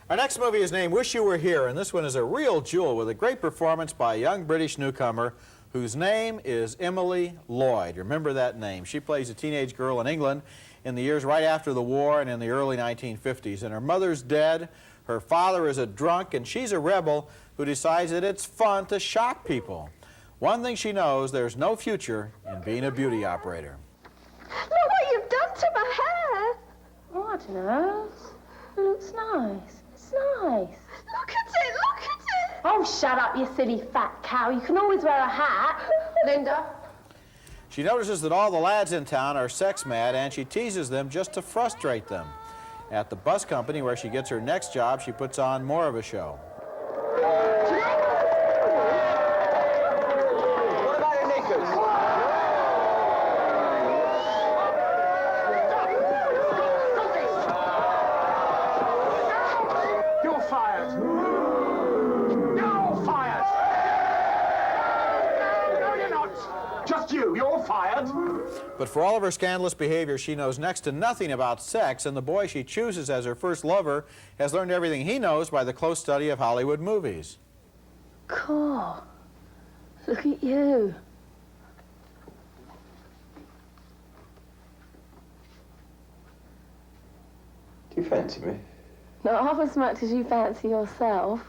Our next movie is named Wish You Were Here, and this one is a real jewel with a great performance by a young British newcomer whose name is Emily Lloyd. Remember that name. She plays a teenage girl in England in the years right after the war and in the early 1950s. And her mother's dead, her father is a drunk, and she's a rebel who decides that it's fun to shock people. One thing she knows, there's no future in being a beauty operator. Look what you've done to my hair. Oh, I don't know. It looks nice. It's nice. Look at it, look at it. Oh, shut up, you silly fat cow. You can always wear a hat. Linda. She notices that all the lads in town are sex mad, and she teases them just to frustrate them. At the bus company where she gets her next job, she puts on more of a show. What about your knickers? You're fired. You're fired. No, you're not. Just you. You're fired. But for all of her scandalous behavior, she knows next to nothing about sex, and the boy she chooses as her first lover has learned everything he knows by the close study of Hollywood movies. Cool. Look at you. Do you fancy me? Not half as much as you fancy yourself.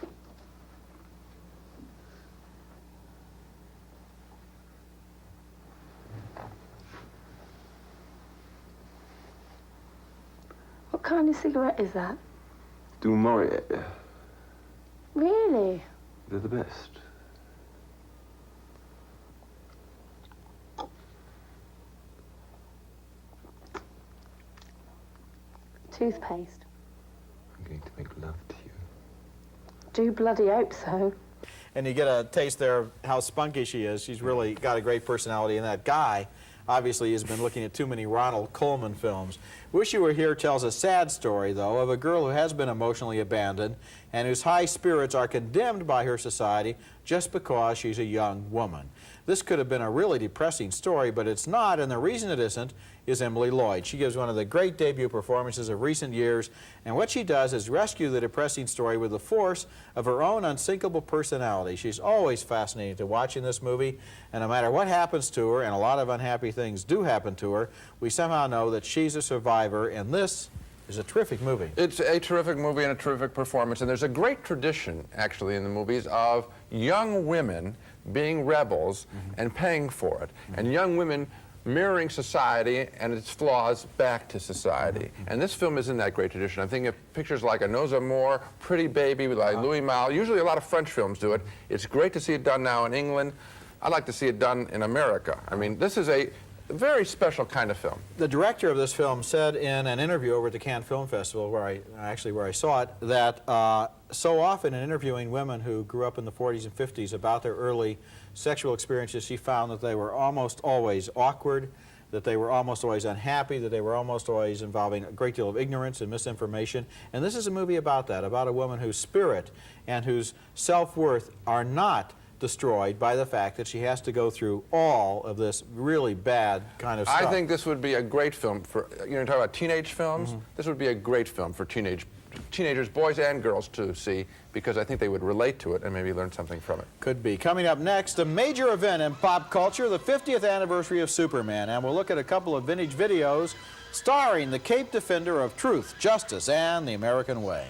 What kind of cigarette is that? Du Maurier. Really? They're the best. Toothpaste. I'm going to make love to you. Do bloody hope so. And you get a taste there of how spunky she is. She's really got a great personality, and that guy obviously has been looking at too many Ronald Colman films. Wish You Were Here tells a sad story, though, of a girl who has been emotionally abandoned and whose high spirits are condemned by her society just because she's a young woman. This could have been a really depressing story, but it's not, and the reason it isn't is Emily Lloyd. She gives one of the great debut performances of recent years, and what she does is rescue the depressing story with the force of her own unsinkable personality. She's always fascinating to watch in this movie, and no matter what happens to her, and a lot of unhappy things do happen to her, we somehow know that she's a survivor, and this is a terrific movie. It's a terrific movie and a terrific performance, and there's a great tradition, actually, in the movies of young women being rebels and paying for it, and young women mirroring society and its flaws back to society. And this film is in that great tradition. I'm thinking of pictures like A Nose Amour, Pretty Baby, like Louis Malle. Usually a lot of French films do it. It's great to see it done now in England. I'd like to see it done in America. I mean, this is a very special kind of film. The director of this film said in an interview over at the Cannes Film Festival, where I saw it, that so often in interviewing women who grew up in the 40s and 50s about their early sexual experiences, she found that they were almost always awkward, that they were almost always unhappy, that they were almost always involving a great deal of ignorance and misinformation. And this is a movie about that, about a woman whose spirit and whose self-worth are not destroyed by the fact that she has to go through all of this really bad kind of stuff. I think this would be a great film for, you know, talk about teenage films. This would be a great film for teenagers, boys and girls, to see, because I think they would relate to it and maybe learn something from it. Could be. Coming up next, a major event in pop culture, the 50th anniversary of Superman, and we'll look at a couple of vintage videos starring the Cape Defender of Truth, Justice, and the American Way.